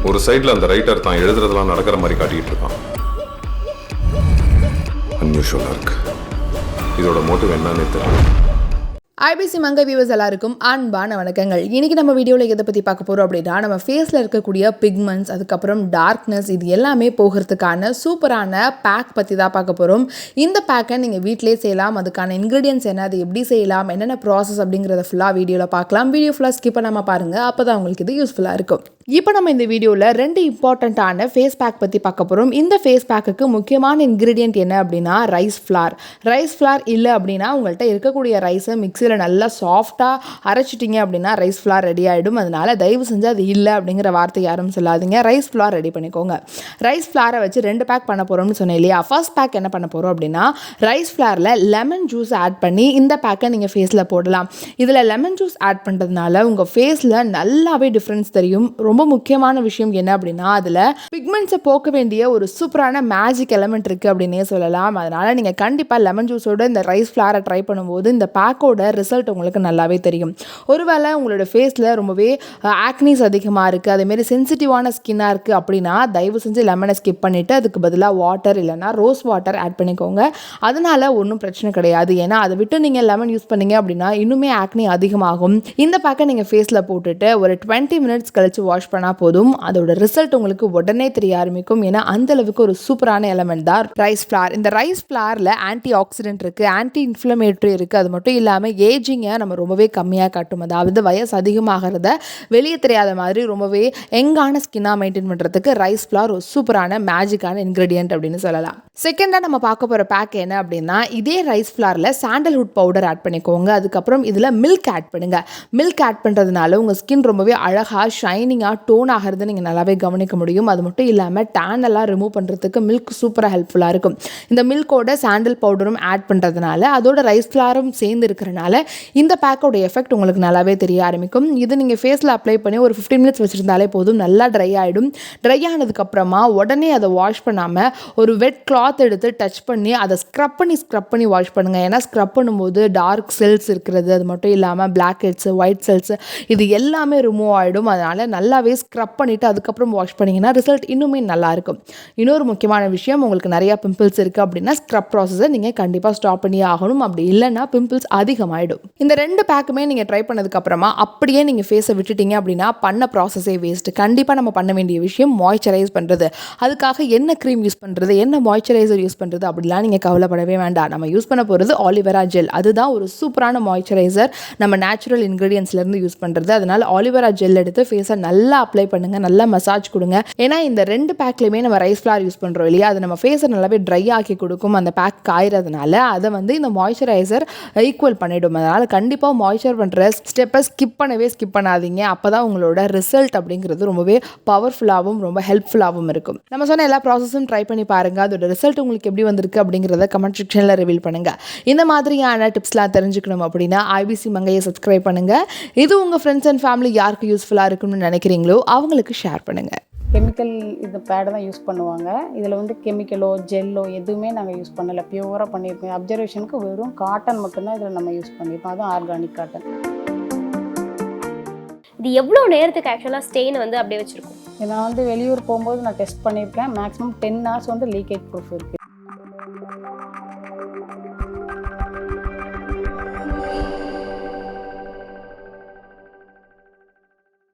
ஒரு சைடில் அந்த ரைட்டர் தான் எழுதுறதெல்லாம் நடக்கிற மாதிரி காட்டிக்கிட்டு இருக்கான். அன்யூஷுவலாக இருக்கு. இதோட மோட்டிவ் என்னன்னு தெரியல. IBC Mangai viewers எல்லாருக்கும் அன்பான வணக்கங்கள். இன்னைக்கு நம்ம வீடியோவில் எதை பற்றி பார்க்க போகிறோம் அப்படின்னா, நம்ம ஃபேஸில் இருக்கக்கூடிய பிக்மெண்ட்ஸ், அதுக்கப்புறம் டார்க்னஸ், இது எல்லாமே போகிறதுக்கான சூப்பரான பேக் பற்றி தான் பார்க்க போகிறோம். இந்த பேக்கை நீங்கள் வீட்டிலே செய்யலாம். அதுக்கான இன்க்ரீடியன்ஸ் என்ன, அது எப்படி செய்யலாம், என்னென்ன ப்ராசஸ் அப்படிங்கிறத ஃபுல்லாக வீடியோவில் பார்க்கலாம். வீடியோ ஃபுல்லாக ஸ்கிப் பண்ணாமல் பாருங்கள், அப்போ தான் உங்களுக்கு இது யூஸ்ஃபுல்லாக இருக்கும். இப்போ நம்ம இந்த வீடியோவில் 2 இம்பார்ட்டண்ட்டான ஃபேஸ் பேக் பற்றி பார்க்க போகிறோம். இந்த ஃபேஸ் பேக்குக்கு முக்கியமான இன்க்ரீடியன்ட் என்ன அப்படின்னா ரைஸ் ஃப்ளார். ரைஸ் ஃப்ளார் இல்லை அப்படின்னா உங்கள்கிட்ட இருக்கக்கூடிய ரைஸை மிக்சியில் நல்லா சாஃப்டாக அரைச்சிட்டிங்க அப்படின்னா ரைஸ் ஃப்ளார் ரெடி ஆகிடும். அதனால் தயவு செஞ்சு அது இல்லை அப்படிங்கிற வார்த்தை யாரும் சொல்லாதீங்க. ரைஸ் ஃப்ளார் ரெடி பண்ணிக்கோங்க. ரைஸ் ஃப்ளாரை வச்சு 2 பேக் பண்ண போகிறோம்னு சொன்னேன் இல்லையா. ஃபர்ஸ்ட் பேக் என்ன பண்ண போகிறோம் அப்படின்னா, ரைஸ் ஃப்ளாரில் லெமன் ஜூஸ் ஆட் பண்ணி இந்த பேக்கை நீங்கள் ஃபேஸில் போடலாம். இதில் லெமன் ஜூஸ் ஆட் பண்ணுறதுனால உங்கள் ஃபேஸில் நல்லாவே டிஃப்ரென்ஸ் தெரியும். ரொம்ப முக்கியமான விஷயம் என்ன அப்படின்னா, அதில் பிக்மெண்ட்ஸை போக்க வேண்டிய ஒரு சூப்பரான மேஜிக் எலமெண்ட் இருக்குது அப்படின்னே சொல்லலாம். அதனால் நீங்கள் கண்டிப்பாக லெமன் ஜூஸோட இந்த ரைஸ் ஃப்ளாரை ட்ரை பண்ணும்போது இந்த பேக்கோட ரிசல்ட் உங்களுக்கு நல்லாவே தெரியும். ஒருவேளை உங்களோட ஃபேஸில் ரொம்பவே ஆக்னிஸ் அதிகமாக இருக்குது, அதேமாரி சென்சிட்டிவான ஸ்கின்னாக இருக்குது அப்படின்னா தயவு செஞ்சு லெமனை ஸ்கிப் பண்ணிவிட்டு அதுக்கு பதிலாக வாட்டர் இல்லைனா ரோஸ் வாட்டர் ஆட் பண்ணிக்கோங்க. அதனால் ஒன்றும் பிரச்சனை கிடையாது. ஏன்னா அதை விட்டு நீங்கள் லெமன் யூஸ் பண்ணீங்க அப்படின்னா இன்னுமே ஆக்னி அதிகமாகும். இந்த பேக்கை நீங்கள் ஃபேஸில் போட்டுட்டு ஒரு 20 மினிட்ஸ் கழிச்சு வாஷ் பண்ணால் போதும். அதோட ரிசல்ட் உங்களுக்கு உடனே தெரிய ஆரம்பிக்கும். ஏன்னா அந்த அளவுக்கு ஒரு சூப்பரான எலமெண்ட் தான் ரைஸ் ஃப்ளார். இந்த ரைஸ் ஃப்ளாரில் ஆன்டி ஆக்சிடென்ட் இருக்குது, ஆன்டி இன்ஃப்ளமேட்டரி இருக்குது. அது மட்டும் இல்லாமல் ஏஜிங்கை நம்ம ரொம்பவே கம்மியாக காட்டும். அதாவது வயசு அதிகமாகிறத வெளியே தெரியாத மாதிரி ரொம்பவே யங்கான ஸ்கின்னாக மெயின்டைன் பண்ணுறதுக்கு ரைஸ் ஃப்ளார் ஒரு சூப்பரான மேஜிக்கான இன்க்ரீடியன்ட் அப்படின்னு சொல்லலாம். செகண்டாக நம்ம பார்க்க போகிற பேக் என்ன அப்படின்னா, இதே ரைஸ் ஃப்ளாரில் சாண்டல்வுட் பவுடர் ஆட் பண்ணிக்கோங்க. அதுக்கப்புறம் இதில் மில்க் ஆட் பண்ணுங்கள். மில்க் ஆட் பண்ணுறதுனால உங்கள் ஸ்கின் ரொம்பவே அழகாக ஷைனிங்காக டோன் ஆகிறது நீங்கள் நல்லாவே கவனிக்க முடியும். அது மட்டும் இல்லாமல் டேன் எல்லாம் ரிமூவ் பண்ணுறதுக்கு மில்க் சூப்பராக ஹெல்ப்ஃபுல்லாக இருக்கும். இந்த மில்கோட சாண்டல் பவுடரும் ஆட் பண்ணுறதுனால அதோட ரைஸ் ஃப்ளாரும் சேர்ந்து இருக்கிறனால இந்த பேக்கோட எஃபெக்ட் உங்களுக்கு நல்லாவே தெரிய ஆரம்பிக்கும். இது நீங்கள் ஃபேஸில் அப்ளை பண்ணி ஒரு 15 மினிட்ஸ் வச்சுருந்தாலே போதும், நல்லா ட்ரை ஆகிடும். ட்ரை ஆனதுக்கப்புறமா உடனே அதை வாஷ் பண்ணாமல் ஒரு வெட் கிளாத் எடுத்து டச் பண்ணி அதை ஸ்க்ரப் பண்ணி வாஷ் பண்ணுங்கள். ஏன்னா ஸ்க்ரப் பண்ணும்போது டார்க் செல்ஸ் இருக்கிறது, அது மட்டும் இல்லாமல் பிளாக் ஹெட்ஸு, ஒயிட் செல்ஸ், இது எல்லாமே ரிமூவ் ஆகிடும். அதனால் நல்லாவே ஸ்க்ரப் பண்ணிவிட்டு அதுக்கப்புறம் வாஷ் பண்ணிங்கன்னா ரிசல்ட் இன்னுமே நல்லாயிருக்கும். இன்னொரு முக்கியமான விஷயம், உங்களுக்கு நிறையா பிம்பிள்ஸ் இருக்குது அப்படின்னா ஸ்க்ரப் ப்ராசஸை நீங்கள் கண்டிப்பாக ஸ்டாப் பண்ணி ஆகணும். அப்படி இல்லைன்னா பிம்பிள்ஸ் அதிகமாகிடும். இந்த 2 பேக்குமே நீங்கள் ட்ரை பண்ணதுக்கப்புறமா அப்படியே நீங்கள் ஃபேஸை விட்டுட்டீங்க அப்படின்னா பண்ண ப்ராசஸே வேஸ்ட்டு. கண்டிப்பாக நம்ம பண்ண வேண்டிய விஷயம் மாய்ஸ்சரைஸ் பண்ணுறது. அதுக்காக என்ன க்ரீம் யூஸ் பண்ணுறது, என்ன மாய்ஸ்சரைசர் யூஸ் பண்ணுறது அப்படிலாம் நீங்கள் கவலைப்படவே வேண்டாம். நம்ம யூஸ் பண்ண போகிறது ஆலிவேரா ஜெல். அதுதான் ஒரு சூப்பரான மாய்ஸ்சரைசர், நம்ம நேச்சுரல் இன்க்ரீடியன்ஸ்லேருந்து யூஸ் பண்ணுறது. அதனால் ஆலிவேரா ஜெல் எடுத்து ஃபேஸை நல்லா அப்ளை பண்ணுங்கள், நல்லா மசாஜ் கொடுங்க. ஏன்னா இந்த 2 பேக்லையுமே நம்ம ரைஸ் ஃப்ளார் யூஸ் பண்ணுறோம் இல்லையா, அது நம்ம ஃபேஸை நல்லாவே ட்ரை ஆக்கி கொடுக்கும். அந்த பேக் காயறதுனால அதை இந்த மாய்ஸ்சரைசர் ஈக்குவல் பண்ணிவிடும். அதனால் கண்டிப்பாக மாய்ஸ்சர் பண்ணுற ஸ்டெப்பை ஸ்கிப் பண்ணாதீங்க. அப்போ தான் உங்களோட ரிசல்ட் அப்படிங்கிறது ரொம்பவே பவர்ஃபுல்லாகவும் ரொம்ப ஹெல்ப்ஃபுல்லாகவும் இருக்கும். நம்ம சொன்ன எல்லா ப்ராசஸும் ட்ரை பண்ணி பாருங்கள். அதோட ரிசல்ட் உங்களுக்கு எப்படி வந்திருக்கு அப்படிங்கிறத கமெண்ட் செக்ஷனில் ரிவீல் பண்ணுங்கள். இந்த மாதிரியான டிப்ஸ்லாம் தெரிஞ்சுக்கணும் அப்படின்னா IBC மங்கையை சப்ஸ்கிரைப் பண்ணுங்கள். இது உங்கள் ஃப்ரெண்ட்ஸ் அண்ட் ஃபேமிலி யாருக்கு யூஸ்ஃபுல்லாக இருக்குன்னு நினைக்கிறீங்களோ அவங்களுக்கு ஷேர் பண்ணுங்கள். கெமிக்கல் இது பேடை தான் யூஸ் பண்ணுவாங்க. இதில் கெமிக்கலோ ஜெல்லோ எதுவுமே நாங்கள் யூஸ் பண்ணலை, பியூராக பண்ணியிருக்கோம். அப்சர்வேஷனுக்கு வெறும் காட்டன் மட்டும்தான் இதில் நம்ம யூஸ் பண்ணியிருக்கோம், அதுவும் ஆர்கானிக் காட்டன். இது எவ்வளோ நேரத்துக்கு ஆக்சுவலாக ஸ்டெயின் அப்படியே வச்சுருக்கோம்? நான் வெளியூர் போகும்போது நான் டெஸ்ட் பண்ணியிருக்கேன். மேக்ஸிமம் 10 hours லீக்கேஜ் ப்ரூஃப் இருக்குது.